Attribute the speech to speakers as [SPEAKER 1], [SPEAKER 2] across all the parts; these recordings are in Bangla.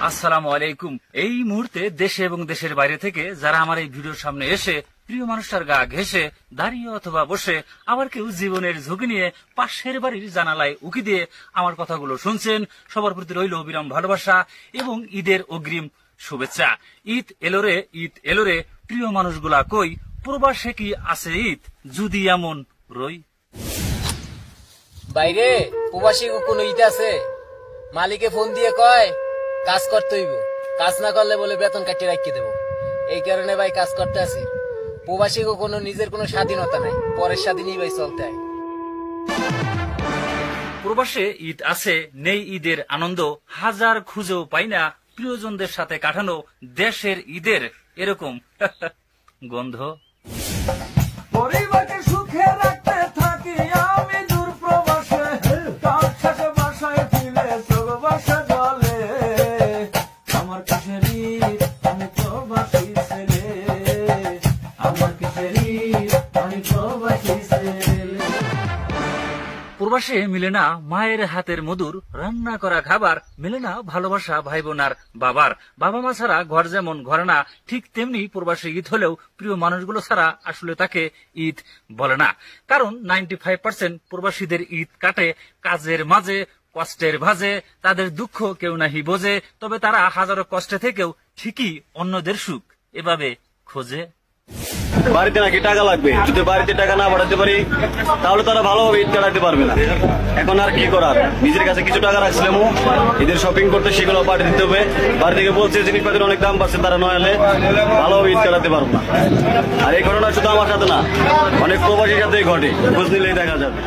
[SPEAKER 1] আসসালামু আলাইকুম। এই মুহূর্তে দেশে এবং দেশের বাইরে থেকে যারা আমার এই ভিডিওর সামনে এসে প্রিয় মানুষটার গা ঘেঁষে দাঁড়িয়ে অথবা বসে, আবার কেউ জীবনের ঝুঁকি নিয়ে পাশের বাড়ির জানালায় উকি দিয়ে আমার কথাগুলো শুনছেন, সবার প্রতি রইল অবিরাম ভালোবাসা এবং ঈদের অগ্রিম শুভেচ্ছা। ঈদ এলোরে, ঈদ এলোরে, প্রিয় মানুষগুলা কই, প্রবাসে কি আছে ঈদ যদি এমন রই।
[SPEAKER 2] বাইরে প্রবাসী কোন ঈদ আছে? মালিকে ফোন দিয়ে কয় কাজ করতে হইব, কাজ না করলে বলে বেতন কাটিয়ে রাখিয়ে দেবো। এই কারণে ভাই কাজ করতে আসি। প্রবাসী কোনো নিজের কোনো স্বাধীনতা নাই, পরের স্বাধীনই ভাই চলতে হয়।
[SPEAKER 1] প্রবাসে ঈদ আছে, নেই ঈদের আনন্দ, হাজার খুঁজেও পাই না প্রিয়জনদের সাথে কাটানো দেশের ঈদের এরকম গন্ধ।
[SPEAKER 3] পরিবারকে সুখে রাখতে থাকি আমি দূর প্রবাসে, কাল শেষে বাসায় ফিরে চোখ বাসা জলে। আমার কিসের ঈদ, আমি প্রবাসী ছেলে, আমার কিসের ঈদ, আমি প্রবাসী ছেলে।
[SPEAKER 1] প্রবাসে মিলে না মায়ের হাতের মধুর রান্না করা খাবার, মিলে না ভালোবাসা ভাই বোনার বাবার। বাবা মা ছাড়া ঘর যেমন ঘর না, ঠিক তেমনি প্রবাসী ঈদ হলেও প্রিয় মানুষগুলো ছাড়া আসলে তাকে ঈদ বলে না। কারণ 95% প্রবাসীদের ঈদ কাটে কাজের মাঝে, কষ্টের ভাজে। তাদের দুঃখ কেউ নাহি বোঝে, তবে তারা হাজারো কষ্টে থেকেও ঠিকই অন্যদের সুখ এভাবে খোঁজে।
[SPEAKER 4] বাড়িতে নাকি টাকা লাগবে, যদি বাড়িতে টাকা না পাঠাতে পারি তাহলে তারা ভালোভাবে ঈদ কাটাতে পারবে না। এখন আর কি করার, নিজের কাছে কিছু টাকা রাখছিলাম, ঈদের শপিং করতে সেগুলো পাঠিয়ে দিতে হবে। বাড়ি থেকে বলছে জিনিসপাতির অনেক দাম বাড়ছে, তারা নয় হলে ভালোভাবে ঈদ কাটাতে পারবো না। আর এই ঘটনা শুধু আমার সাথে না, অনেক প্রবাসীর সাথেই ঘটে, খোঁজ নিলেই দেখা যাবে।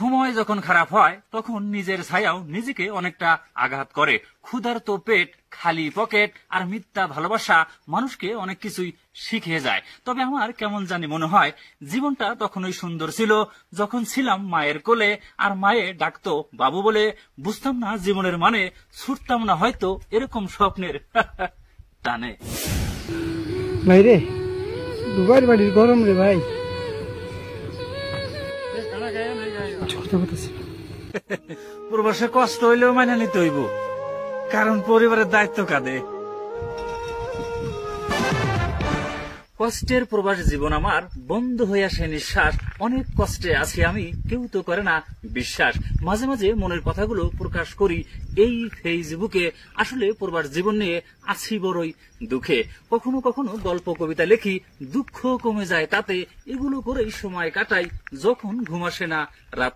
[SPEAKER 1] সময় যখন খারাপ হয় তখন নিজের ছায়াও নিজেকে অনেকটা আঘাত করে। ক্ষুধার্ত পেট, খালি পকেট আর মিথ্যা ভালোবাসা মানুষকে অনেক কিছুই শিখিয়ে যায়। তবে আমার কেমন জানি মনে হয় জীবনটা তখনই সুন্দর ছিল যখন ছিলাম মায়ের কোলে, আর মায়ে ডাকতো বাবু বলে। বুঝতাম না জীবনের মানে, ছুটতাম না হয়তো এরকম স্বপ্নের টানে।
[SPEAKER 5] ভাই রে, দুবার বাড়ির গরম রে ভাই।
[SPEAKER 1] প্রবাসে কষ্ট হইলেও মাইনা নিতে হইব, কারণ পরিবারের দায়িত্ব কাঁধে। কষ্টের প্রবাস জীবন আমার, বন্ধ হয়ে আসে নিঃশ্বাস। অনেক কষ্টে আছি আমি, কেউ তো করে না বিশ্বাস। মাঝে মাঝে মনের কথাগুলো প্রকাশ করি এই ফেসবুকে। আসলে প্রবাস জীবন নিয়ে আছি বড়ই দুঃখে। কখনো কখনো গল্প কবিতা লেখি, দুঃখ কমে যায় তাতে। এগুলো করেই সময় কাটাই যখন ঘুম আসে না রাত।